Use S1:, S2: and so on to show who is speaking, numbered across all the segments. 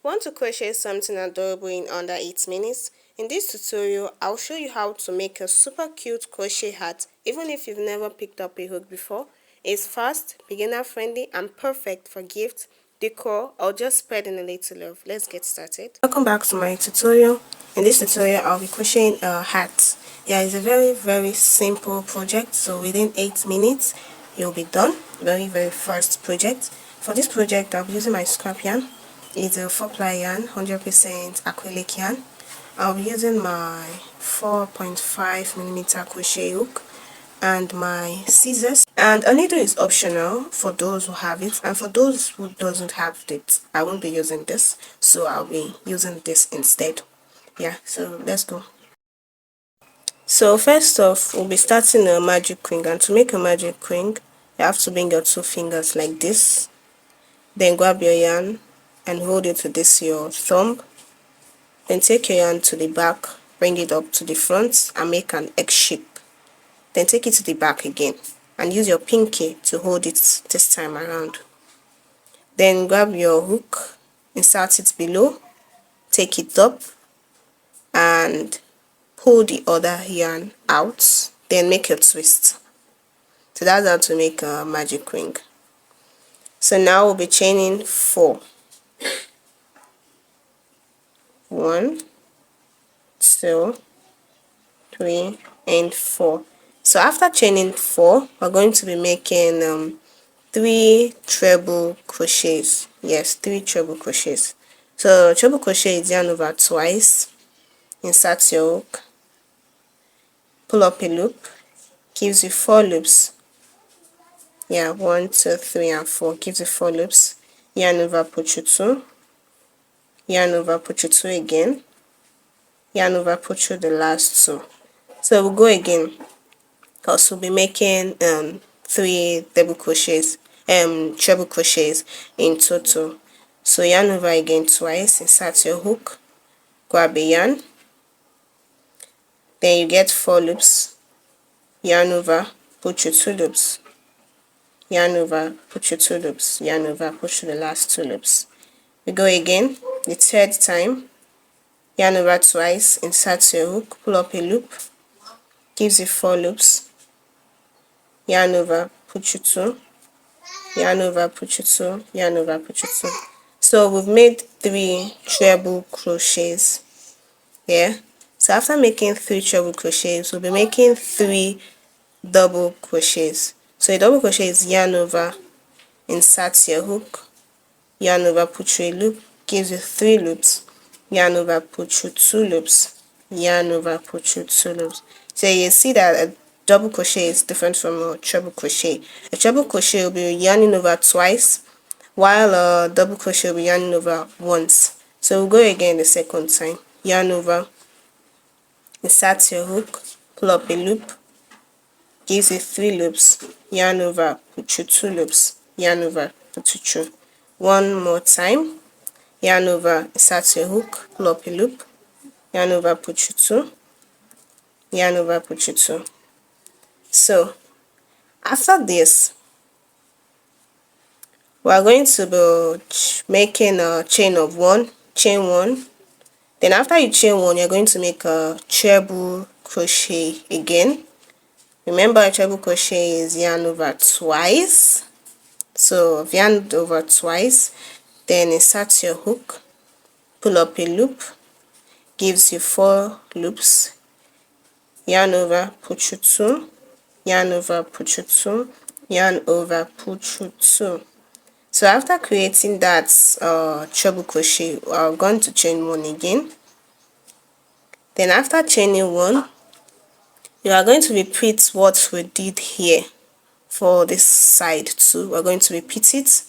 S1: Want to crochet something adorable in under 8 minutes? In this tutorial, I'll show you how to make a super cute crochet hat even if you've never picked up a hook before. It's fast, beginner friendly, and perfect for gifts, decor, or just spreading a little love. Let's get started. Welcome back to my tutorial. In this tutorial, I'll be crocheting a hat. Yeah, it's a very simple project, so within 8 minutes, you'll be done. Very first project. For this project, I'll be using my scrap yarn. It's a 4-ply yarn, 100% acrylic yarn. I'll be using my 4.5mm crochet hook and my scissors. And a needle is optional for those who have it, and for those who doesn't have it, I won't be using this, so I'll be using this instead. Yeah, so let's go. So first off, we'll be starting a magic ring, and to make a magic ring, you have to bring your 2 fingers like this. Then grab your yarn and hold it to this your thumb. Then take your yarn to the back, bring it up to the front and make an X shape. Then take it to the back again and use your pinky to hold it this time around. Then grab your hook, insert it below, take it up and pull the other yarn out, then make a twist. So that's how to make a magic ring. So now we'll be chaining 4. 1, 2, 3 and 4. So after chaining 4, we're going to be making 3 treble crochets. Yes, 3 treble crochets. So treble crochet is yarn over twice, insert your hook, pull up a loop, gives you 4 loops. Yeah, 1, 2, 3 and 4 gives you 4 loops. Yarn over, put you 2, yarn over, put you 2 again, yarn over, put you the last 2. So we'll go again, because we'll be making 3 double crochets, treble crochets in total. So yarn over again twice, insert your hook, grab a yarn, then you get 4 loops, yarn over, put your 2 loops, yarn over, put your 2 loops, yarn over, put your the last 2 loops. We go again the 3rd time, yarn over twice, insert your hook, pull up a loop, gives you 4 loops, yarn over, put your 2, yarn over, put your 2, yarn over, put your 2. So we've made 3 treble crochets here. So after making 3 treble crochets, we'll be making 3 double crochets. So a double crochet is yarn over, insert your hook, yarn over, put your loop, gives you 3 loops, yarn over, put your 2 loops, yarn over, put your 2 loops. So you see that a double crochet is different from a treble crochet. A treble crochet will be yarning over twice, while a double crochet will be yarning over once. So we'll go again the 2nd time. Yarn over, insert your hook, pull up a loop, gives you 3 loops, yarn over, put your 2 loops, yarn over, put your 2. One more time, yarn over, insert your hook, pull up a loop, yarn over, put your 2, yarn over, put your 2. So after this, we are going to be making a chain of 1, chain 1. Then after you chain 1, you're going to make a treble crochet again. Remember, a treble crochet is yarn over twice. So I've yarned over twice, then insert your hook, pull up a loop, gives you 4 loops, yarn over, put your 2, yarn over, put your 2, yarn over, put your 2. So after creating that treble crochet, I'm going to chain 1 again. Then after chaining 1, you are going to repeat what we did here for this side too. We're going to repeat it.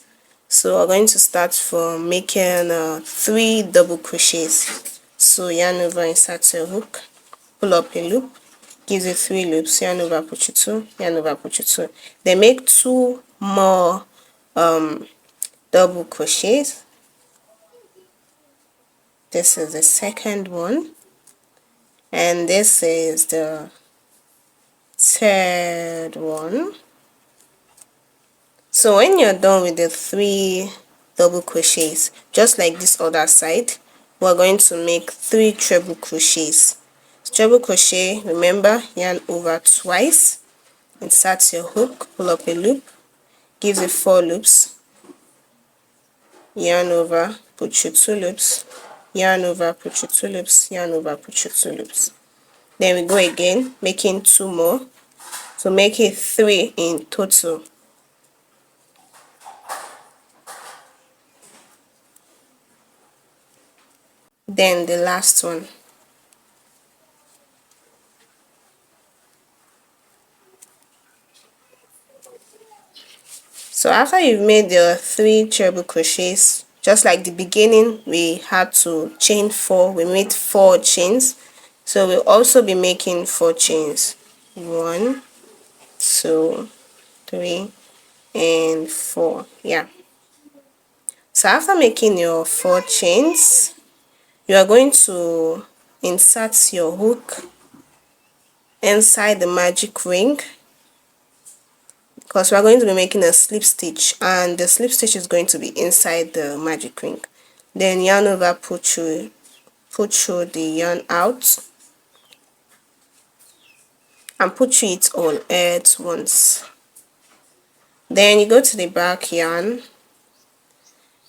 S1: So we're going to start from making 3 double crochets. So yarn over, insert your hook, pull up a loop, gives you 3 loops, yarn over, put your 2, yarn over, put your 2. Then make 2 more double crochets. This is the 2nd one, and this is the 3rd one. So when you're done with the 3 double crochets. Just like this other side, we're going to make 3 treble crochets. Treble crochet, remember, yarn over twice, insert your hook, pull up a loop, gives you 4 loops, yarn over, put your 2 loops, yarn over, put your 2 loops, yarn over, put your 2 loops. Then we go again, making 2 more, so make it 3 in total. Then the last one. So after you've made your 3 treble crochets, just like the beginning, we had to chain 4. We made 4 chains, so we'll also be making 4 chains. 1, 2, 3, and 4. Yeah. So after making your 4 chains, you are going to insert your hook inside the magic ring, because we are going to be making a slip stitch, and the slip stitch is going to be inside the magic ring. Then yarn over, pull through the yarn out, and pull through it all at once. Then you go to the back yarn,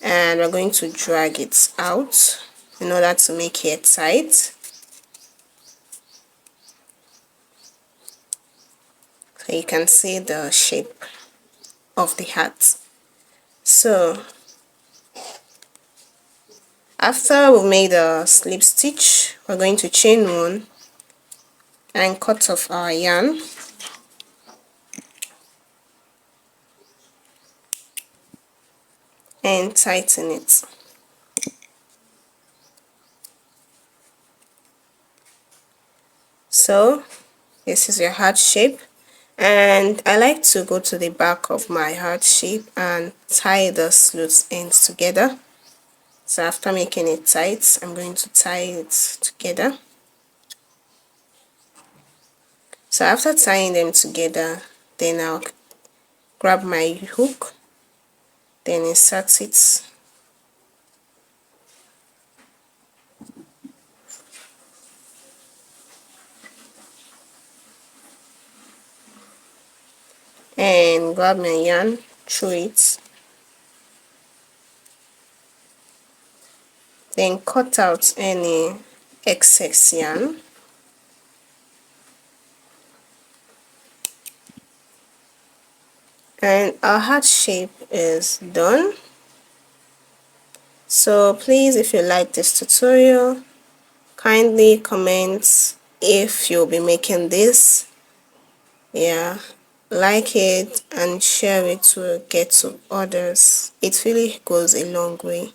S1: and we're going to drag it out in order to make it tight. So you can see the shape of the hat. So after we've made a slip stitch, we're going to chain 1 and cut off our yarn, and tighten it. So this is your heart shape, and I like to go to the back of my heart shape and tie the loose ends together. So after making it tight, I'm going to tie it together. So after tying them together, then I'll grab my hook, then insert it, and grab my yarn through it, then cut out any excess yarn, and our heart shape is done. So please, if you like this tutorial, kindly comment if you'll be making this. Yeah, like it and share it to get to others. It really goes a long way.